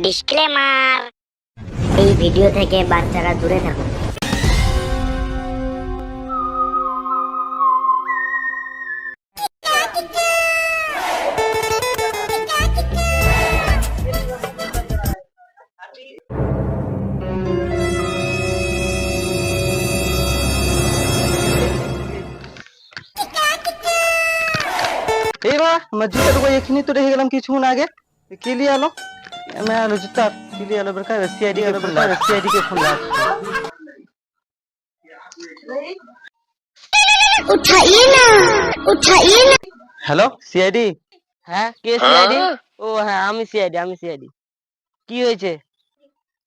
Disclaimer, এই video থেকে বাচ্চারা দূরে থাকুন। मैं जूता तो एखनी तो रह गेलम किछु ना आगे के लिए आलो मैं आलो जूता के लिए आलो बरका सीआईडी के फोन ला उठाइए ना। हेलो सीआईडी হ্যাঁ কে সিআইডি? ও হ্যাঁ আমি সিআইডি কি হয়েছে?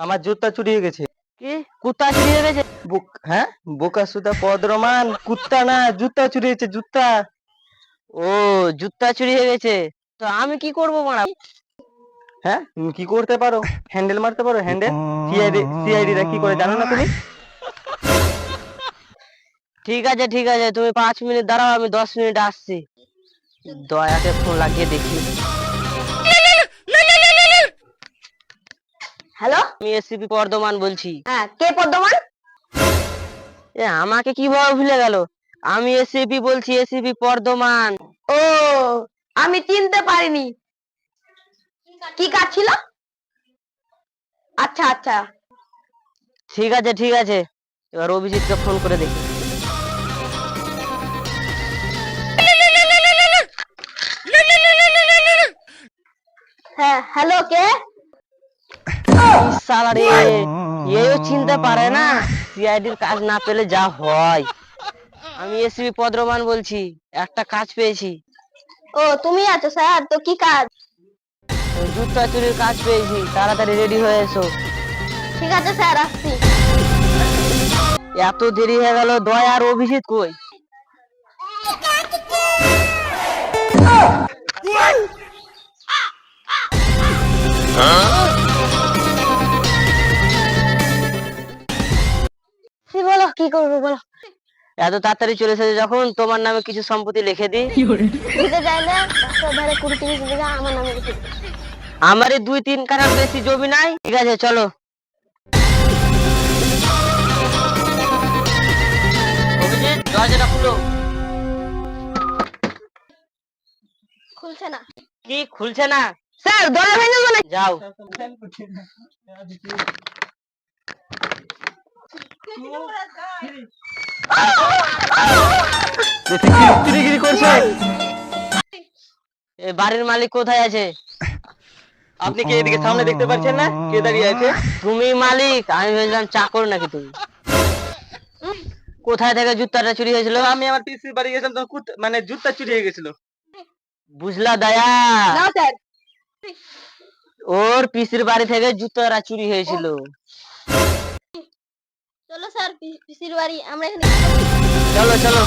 আমার জুতা চুরি হয়ে গেছে। কি কুত্তা চুরি হয়ে গেছে? হ্যাঁ বোকা সুদা পদ্রমান কুত্তা না জুতা চুরি হয়েছে জুতা। ও জুতা চুরি হয়ে গেছে, তো আমি কি করব মারা? হ্যাঁ তুমি কি করতে পারো? হ্যান্ডেল মারতে পারো হ্যান্ডেল। সিআইডি রা কি করে জানো না তুমি? ঠিক আছে তুমি 5 মিনিট দাঁড়াও, আমি 10 মিনিট আসছি। দয়াকে ফোন লাগিয়ে দেখি। হ্যালো, আমি এসসিপি বর্ধমান বলছি। হ্যাঁ কে বর্ধমান? এ আমাকে কিভাবে ভুলে গেল? আমি এসসিপি বলছি, এসসিপি বর্ধমান। ও আমি চিনতে পারিনি। কি কাজ ছিল? আচ্ছা আচ্ছা, ঠিক আছে এবার অভিজিৎকে ফোন করে দেখি। হ্যাঁ হ্যালো কে? শালা রে, এও চিনতে পারে না সিআইডির কাজ না পেলে যা হয়। আমি এসপি পদ্রমান বলছি, একটা কাজ পেয়েছি। ও তুমি আছো স্যার, তো কি কাজ? ওই জুতা চুরির কাজ পেয়েছি, তাড়াতাড়ি রেডি হয়ে এসো। ঠিক আছে স্যার, আসছি। এত দেরি হয়ে গেল, দয়া আর অভিজিৎ কই? কি বলো, কি করবো বলো? এত তাড়াতাড়ি চলে এসেছে যখন, তোমার নামে কিছু সম্পত্তি লিখে দিই। দিতে চাইলে রাস্তার ধারে 20-30 বিঘা আমার নামে লিখে দিতে। আমারই 2-3 কাঠার বেশি জমি নাই। ঠিক আছে চলো। অভিজিৎ দরজাটা খুলো। খুলছে না। কি খুলছে না? স্যার দরজা ভেঙে গেল। যাও। চুরিগিরি করছে। এই বাড়ির মালিক কোথায় আছে? আপনি কি এদিকে সামনে দেখতে পাচ্ছেন না কে দাঁড়িয়ে আছে? তুমি মালিক? আমি ভেবেছিলাম চাকর নাকি তুমি। কোথায় থেকে জুতাটা চুরি হয়েছিল? আমি আমার পিসির বাড়ি গেছিলাম তো মানে জুতা চুরি হয়ে গেছিল। বুঝলা দয়া? না স্যার। ওর পিসির বাড়ি থেকে জুতাটা চুরি হয়েছিল। চলো স্যার, পিসির বাড়ি আমরা এখানে। চলো